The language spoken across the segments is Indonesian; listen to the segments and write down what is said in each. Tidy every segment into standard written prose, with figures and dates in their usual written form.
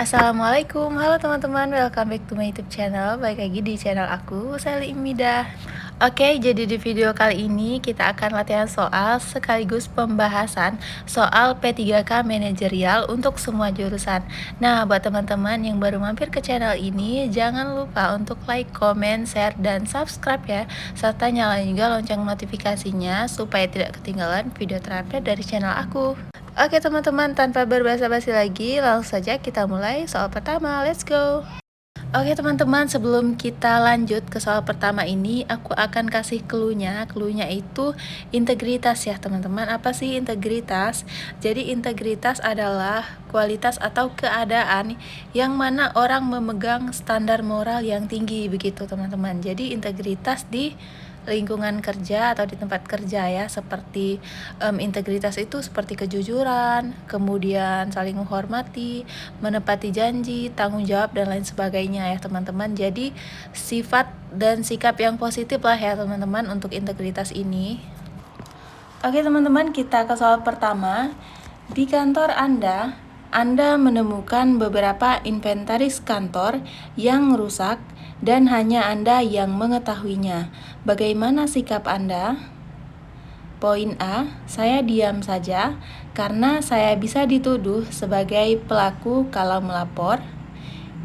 Assalamualaikum, halo teman-teman, welcome back to my YouTube channel. Balik lagi di channel aku, Sally Imida. Oke, jadi di video kali ini kita akan latihan soal sekaligus pembahasan soal P3K manajerial untuk semua jurusan. Nah, buat teman-teman yang baru mampir ke channel ini, jangan lupa untuk like, comment, share, dan subscribe ya. Serta nyalain juga lonceng notifikasinya supaya tidak ketinggalan video terupdate dari channel aku. Oke teman-teman, tanpa berbasa-basi lagi, langsung saja kita mulai soal pertama, let's go. Oke teman-teman, sebelum kita lanjut ke soal pertama ini, aku akan kasih clue-nya. Clue-nya itu integritas ya teman-teman. Apa sih integritas? Jadi integritas adalah kualitas atau keadaan yang mana orang memegang standar moral yang tinggi begitu teman-teman. Jadi integritas di lingkungan kerja atau di tempat kerja ya, seperti integritas itu seperti kejujuran, kemudian saling menghormati, menepati janji, tanggung jawab, dan lain sebagainya ya teman-teman. Jadi sifat dan sikap yang positif lah ya teman-teman untuk integritas ini. Oke teman-teman, kita ke soal pertama. Di kantor Anda menemukan beberapa inventaris kantor yang rusak dan hanya Anda yang mengetahuinya. Bagaimana sikap Anda? Poin A, saya diam saja karena saya bisa dituduh sebagai pelaku kalau melapor.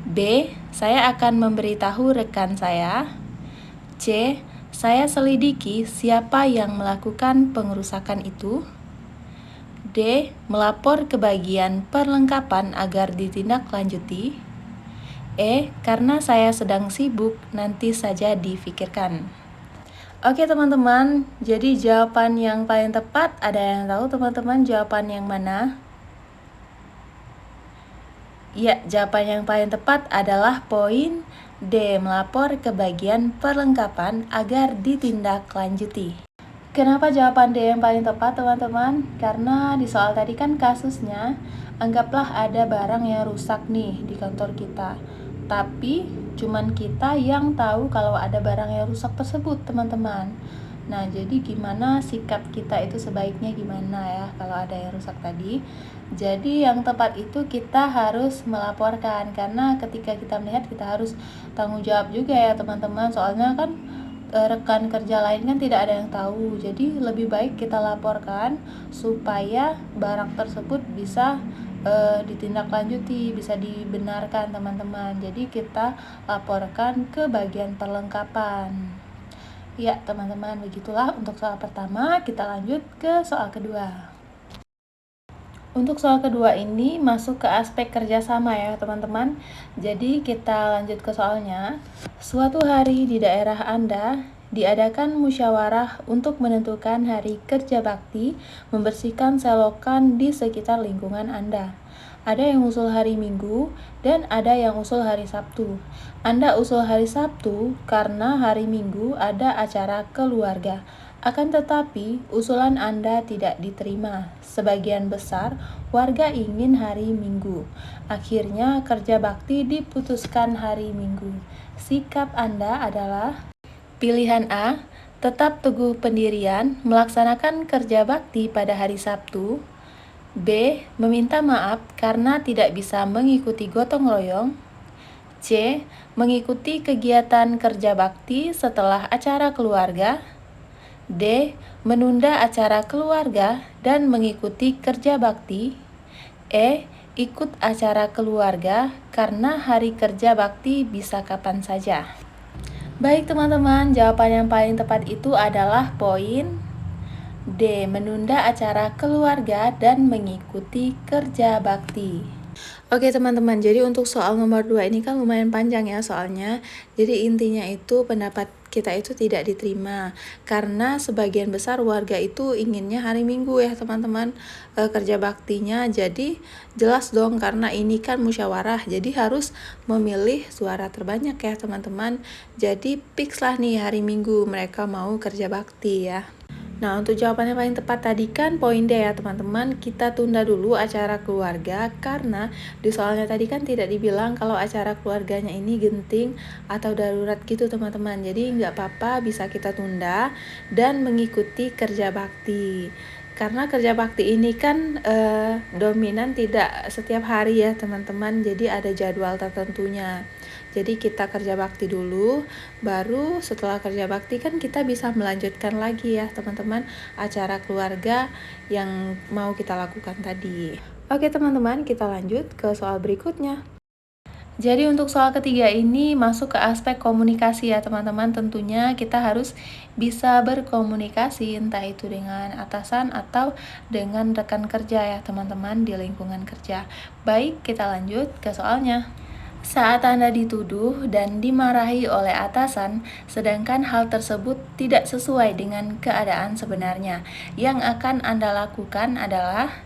B, saya akan memberitahu rekan saya. C, saya selidiki siapa yang melakukan pengerusakan itu. D, melapor ke bagian perlengkapan agar ditindaklanjuti. E, karena saya sedang sibuk, nanti saja difikirkan. Oke teman-teman, jadi jawaban yang paling tepat, ada yang tahu teman-teman jawaban yang mana? Ya, jawaban yang paling tepat adalah poin D, melapor ke bagian perlengkapan agar ditindaklanjuti. Kenapa jawaban D yang paling tepat teman-teman? Karena di soal tadi kan kasusnya, anggaplah ada barang yang rusak nih di kantor kita. Tapi cuman kita yang tahu kalau ada barang yang rusak tersebut teman-teman. Nah, jadi gimana sikap kita itu sebaiknya gimana ya kalau ada yang rusak tadi? Jadi yang tepat itu kita harus melaporkan, karena ketika kita melihat kita harus tanggung jawab juga ya teman-teman. Soalnya kan rekan kerja lain kan tidak ada yang tahu. Jadi lebih baik kita laporkan supaya barang tersebut bisa ditindaklanjuti, bisa dibenarkan teman-teman. Jadi kita laporkan ke bagian perlengkapan. Ya teman-teman, begitulah untuk soal pertama. Kita lanjut ke soal kedua. Untuk soal kedua ini masuk ke aspek kerjasama ya teman-teman. Jadi kita lanjut ke soalnya. Suatu hari di daerah Anda diadakan musyawarah untuk menentukan hari kerja bakti membersihkan selokan di sekitar lingkungan Anda. Ada yang usul hari Minggu dan ada yang usul hari Sabtu. Anda usul hari Sabtu karena hari Minggu ada acara keluarga. Akan tetapi, usulan Anda tidak diterima. Sebagian besar warga ingin hari Minggu. Akhirnya, kerja bakti diputuskan hari Minggu. Sikap Anda adalah pilihan A, tetap teguh pendirian, melaksanakan kerja bakti pada hari Sabtu. B, meminta maaf karena tidak bisa mengikuti gotong royong. C, mengikuti kegiatan kerja bakti setelah acara keluarga. D, menunda acara keluarga dan mengikuti kerja bakti. E, ikut acara keluarga karena hari kerja bakti bisa kapan saja. Baik teman-teman, jawaban yang paling tepat itu adalah poin D, menunda acara keluarga dan mengikuti kerja bakti. Oke teman-teman, jadi untuk soal nomor 2 ini kan lumayan panjang ya soalnya. Jadi intinya itu pendapat kita itu tidak diterima karena sebagian besar warga itu inginnya hari Minggu ya teman-teman kerja baktinya. Jadi jelas dong, karena ini kan musyawarah, jadi harus memilih suara terbanyak ya teman-teman. Jadi fix lah nih hari Minggu mereka mau kerja bakti ya. Nah, untuk jawabannya paling tepat tadi kan poin D ya teman-teman. Kita tunda dulu acara keluarga karena di soalnya tadi kan tidak dibilang kalau acara keluarganya ini genting atau darurat gitu teman-teman. Jadi nggak apa-apa, bisa kita tunda dan mengikuti kerja bakti. Karena kerja bakti ini kan dominan tidak setiap hari ya teman-teman, jadi ada jadwal tertentunya. Jadi kita kerja bakti dulu, baru setelah kerja bakti kan kita bisa melanjutkan lagi ya teman-teman acara keluarga yang mau kita lakukan tadi. Oke teman-teman, kita lanjut ke soal berikutnya. Jadi untuk soal ketiga ini masuk ke aspek komunikasi ya teman-teman. Tentunya kita harus bisa berkomunikasi entah itu dengan atasan atau dengan rekan kerja ya teman-teman di lingkungan kerja. Baik, kita lanjut ke soalnya. Saat Anda dituduh dan dimarahi oleh atasan, sedangkan hal tersebut tidak sesuai dengan keadaan sebenarnya, yang akan Anda lakukan adalah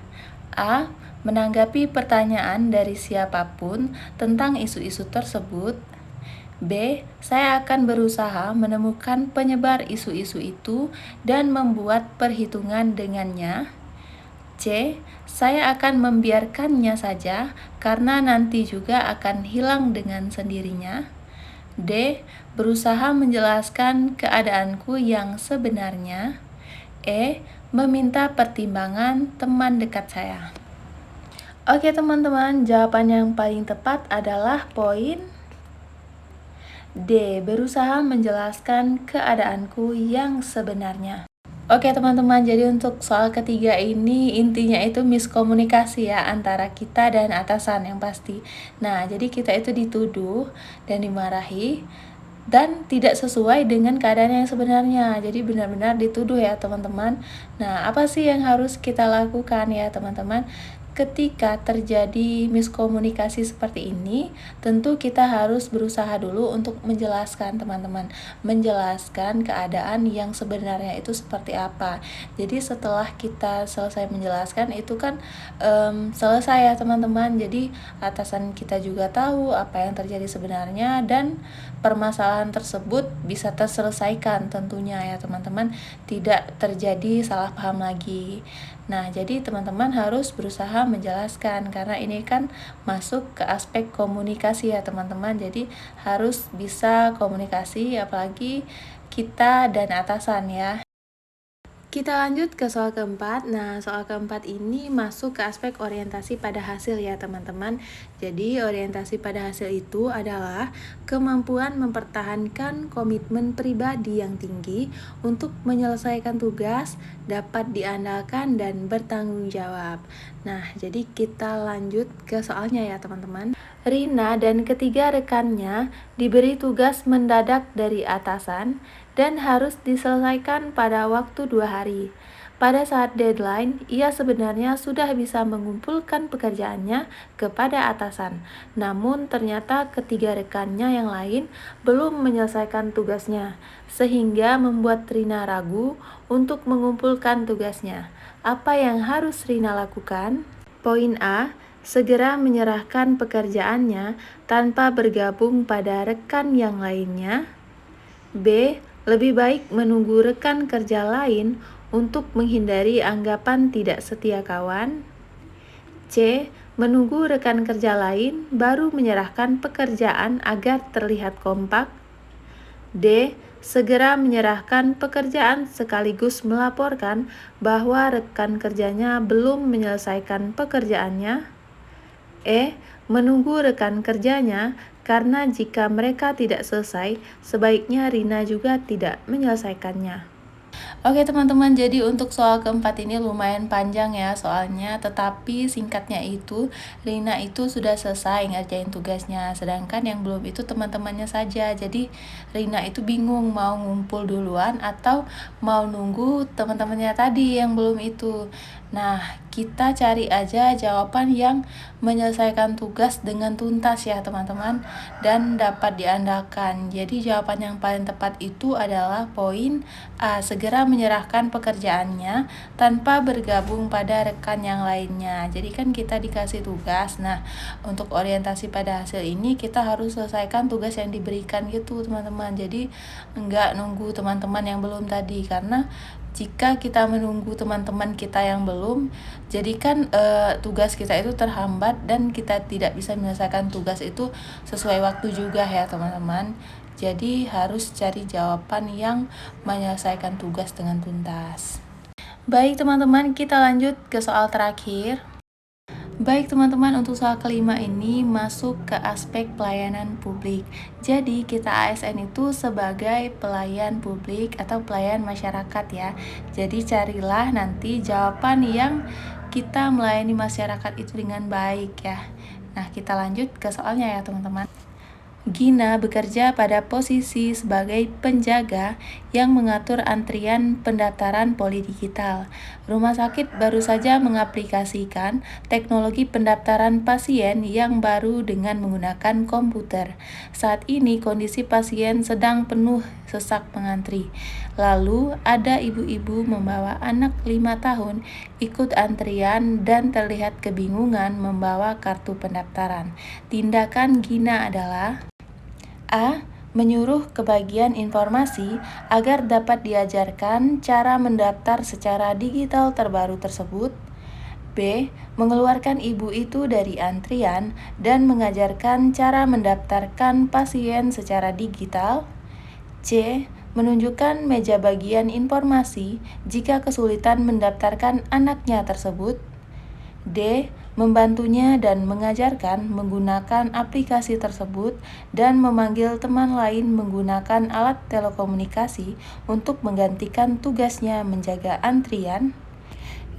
A. Menanggapi pertanyaan dari siapapun tentang isu-isu tersebut. B. Saya akan berusaha menemukan penyebar isu-isu itu dan membuat perhitungan dengannya. C. Saya akan membiarkannya saja karena nanti juga akan hilang dengan sendirinya. D. Berusaha menjelaskan keadaanku yang sebenarnya. E. Meminta pertimbangan teman dekat saya. Oke teman-teman, jawaban yang paling tepat adalah poin D. Berusaha menjelaskan keadaanku yang sebenarnya. Oke teman-teman, jadi untuk soal ketiga ini intinya itu miskomunikasi ya antara kita dan atasan yang pasti. Nah, jadi kita itu dituduh dan dimarahi dan tidak sesuai dengan keadaan yang sebenarnya. Jadi benar-benar dituduh ya teman-teman. Nah, apa sih yang harus kita lakukan ya teman-teman? Ketika terjadi miskomunikasi seperti ini, tentu kita harus berusaha dulu untuk menjelaskan teman-teman, menjelaskan keadaan yang sebenarnya itu seperti apa. Jadi setelah kita selesai menjelaskan itu kan selesai ya teman-teman. Jadi atasan kita juga tahu apa yang terjadi sebenarnya dan permasalahan tersebut bisa terselesaikan tentunya ya teman-teman, tidak terjadi salah paham lagi. Nah, jadi teman-teman harus berusaha menjelaskan karena ini kan masuk ke aspek komunikasi ya teman-teman. Jadi harus bisa komunikasi apalagi kita dan atasan ya. Kita lanjut ke soal keempat. Nah, soal keempat ini masuk ke aspek orientasi pada hasil ya teman-teman. Jadi, orientasi pada hasil itu adalah kemampuan mempertahankan komitmen pribadi yang tinggi untuk menyelesaikan tugas, dapat diandalkan dan bertanggung jawab. Nah, jadi kita lanjut ke soalnya ya teman-teman. Rina dan ketiga rekannya diberi tugas mendadak dari atasan dan harus diselesaikan pada waktu 2 hari. Pada saat deadline, ia sebenarnya sudah bisa mengumpulkan pekerjaannya kepada atasan. Namun ternyata ketiga rekannya yang lain belum menyelesaikan tugasnya, sehingga membuat Rina ragu untuk mengumpulkan tugasnya. Apa yang harus Rina lakukan? Poin A. Segera menyerahkan pekerjaannya tanpa bergabung pada rekan yang lainnya. B. Lebih baik menunggu rekan kerja lain untuk menghindari anggapan tidak setia kawan. C. Menunggu rekan kerja lain baru menyerahkan pekerjaan agar terlihat kompak. D. Segera menyerahkan pekerjaan sekaligus melaporkan bahwa rekan kerjanya belum menyelesaikan pekerjaannya. E. Menunggu rekan kerjanya karena jika mereka tidak selesai, sebaiknya Rina juga tidak menyelesaikannya. Oke teman-teman, jadi untuk soal keempat ini lumayan panjang ya soalnya, tetapi singkatnya itu Rina itu sudah selesai ngerjain tugasnya, sedangkan yang belum itu teman-temannya saja. Jadi Rina itu bingung mau ngumpul duluan atau mau nunggu teman-temannya tadi yang belum itu. Nah, kita cari aja jawaban yang menyelesaikan tugas dengan tuntas ya teman-teman dan dapat diandalkan. Jadi jawaban yang paling tepat itu adalah poin A. Segera menyerahkan pekerjaannya tanpa bergabung pada rekan yang lainnya. Jadi kan kita dikasih tugas. Nah, untuk orientasi pada hasil ini kita harus selesaikan tugas yang diberikan gitu teman-teman. Jadi enggak nunggu teman-teman yang belum tadi, karena jika kita menunggu teman-teman kita yang belum, jadi kan tugas kita itu terhambat dan kita tidak bisa menyelesaikan tugas itu sesuai waktu juga ya teman-teman. Jadi harus cari jawaban yang menyelesaikan tugas dengan tuntas. Baik teman-teman, kita lanjut ke soal terakhir. Baik teman-teman, untuk soal kelima ini masuk ke aspek pelayanan publik. Jadi kita ASN itu sebagai pelayan publik atau pelayan masyarakat ya. Jadi carilah nanti jawaban yang kita melayani masyarakat itu dengan baik ya. Nah, kita lanjut ke soalnya ya teman-teman. Gina bekerja pada posisi sebagai penjaga yang mengatur antrian pendaftaran poli digital. Rumah sakit baru saja mengaplikasikan teknologi pendaftaran pasien yang baru dengan menggunakan komputer. Saat ini kondisi pasien sedang penuh sesak mengantri. Lalu ada ibu-ibu membawa anak 5 tahun ikut antrian dan terlihat kebingungan membawa kartu pendaftaran. Tindakan Gina adalah A. Menyuruh ke bagian informasi agar dapat diajarkan cara mendaftar secara digital terbaru tersebut. B. Mengeluarkan ibu itu dari antrian dan mengajarkan cara mendaftarkan pasien secara digital. C. Menunjukkan meja bagian informasi jika kesulitan mendaftarkan anaknya tersebut. D. Membantunya dan mengajarkan menggunakan aplikasi tersebut dan memanggil teman lain menggunakan alat telekomunikasi untuk menggantikan tugasnya menjaga antrian.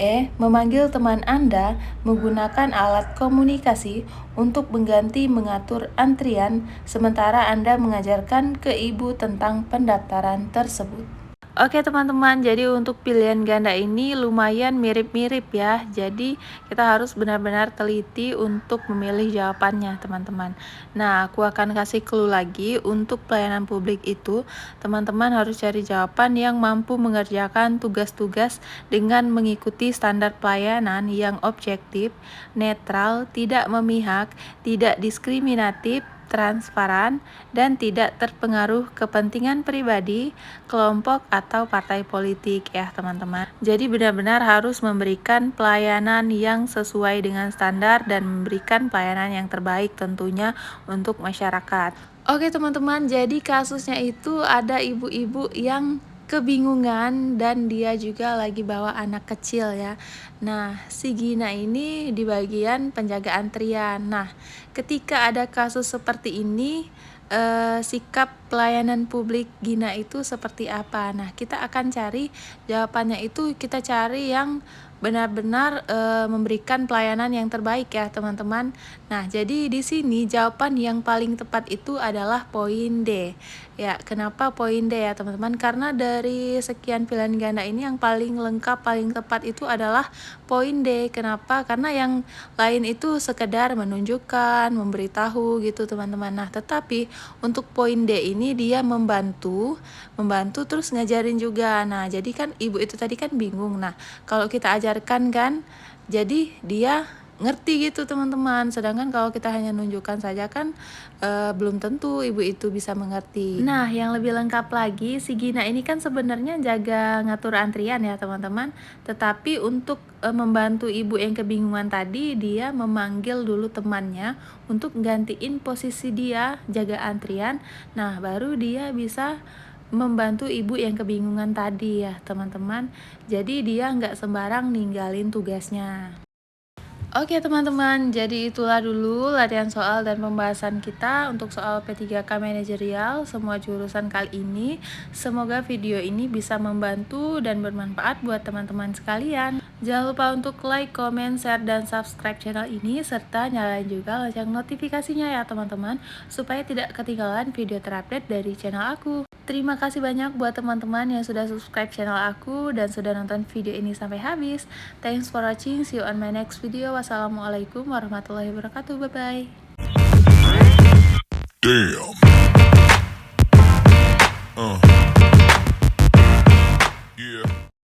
E. Memanggil teman Anda menggunakan alat komunikasi untuk mengganti mengatur antrian sementara Anda mengajarkan ke ibu tentang pendaftaran tersebut. Oke teman-teman, jadi untuk pilihan ganda ini lumayan mirip-mirip ya. Jadi kita harus benar-benar teliti untuk memilih jawabannya teman-teman. Nah, aku akan kasih clue lagi. Untuk pelayanan publik itu, teman-teman harus cari jawaban yang mampu mengerjakan tugas-tugas dengan mengikuti standar pelayanan yang objektif, netral, tidak memihak, tidak diskriminatif, transparan, dan tidak terpengaruh kepentingan pribadi, kelompok, atau partai politik ya teman-teman. Jadi benar-benar harus memberikan pelayanan yang sesuai dengan standar dan memberikan pelayanan yang terbaik tentunya untuk masyarakat. Oke teman-teman, jadi kasusnya itu ada ibu-ibu yang kebingungan dan dia juga lagi bawa anak kecil ya. Nah, si Gina ini di bagian penjaga antrian. Nah, ketika ada kasus seperti ini, sikap pelayanan publik Gina itu seperti apa? Nah, kita akan cari jawabannya itu, kita cari yang benar-benar memberikan pelayanan yang terbaik ya teman-teman. Nah, jadi di sini jawaban yang paling tepat itu adalah poin D. Ya, kenapa poin D ya teman-teman? Karena dari sekian pilihan ganda ini yang paling lengkap, paling tepat itu adalah poin D. Kenapa? Karena yang lain itu sekedar menunjukkan, memberitahu gitu teman-teman. Nah, tetapi untuk poin D ini dia membantu terus ngajarin juga. Nah, jadi kan ibu itu tadi kan bingung. Nah, kalau kita ajarkan kan, jadi dia ngerti gitu teman-teman. Sedangkan kalau kita hanya nunjukkan saja kan belum tentu ibu itu bisa mengerti. Nah, yang lebih lengkap lagi, si Gina ini kan sebenarnya jaga ngatur antrian ya teman-teman. Tetapi untuk membantu ibu yang kebingungan tadi, dia memanggil dulu temannya untuk gantiin posisi dia jaga antrian. Nah, baru dia bisa membantu ibu yang kebingungan tadi ya teman-teman. Jadi dia nggak sembarang ninggalin tugasnya. Oke teman-teman, jadi itulah dulu latihan soal dan pembahasan kita untuk soal P3K Manajerial semua jurusan kali ini. Semoga video ini bisa membantu dan bermanfaat buat teman-teman sekalian. Jangan lupa untuk like, comment, share, dan subscribe channel ini serta nyalain juga lonceng notifikasinya ya teman-teman supaya tidak ketinggalan video terupdate dari channel aku. Terima kasih banyak buat teman-teman yang sudah subscribe channel aku dan sudah nonton video ini sampai habis. Thanks for watching, see you on my next video. Wassalamualaikum warahmatullahi wabarakatuh, bye bye. Damn.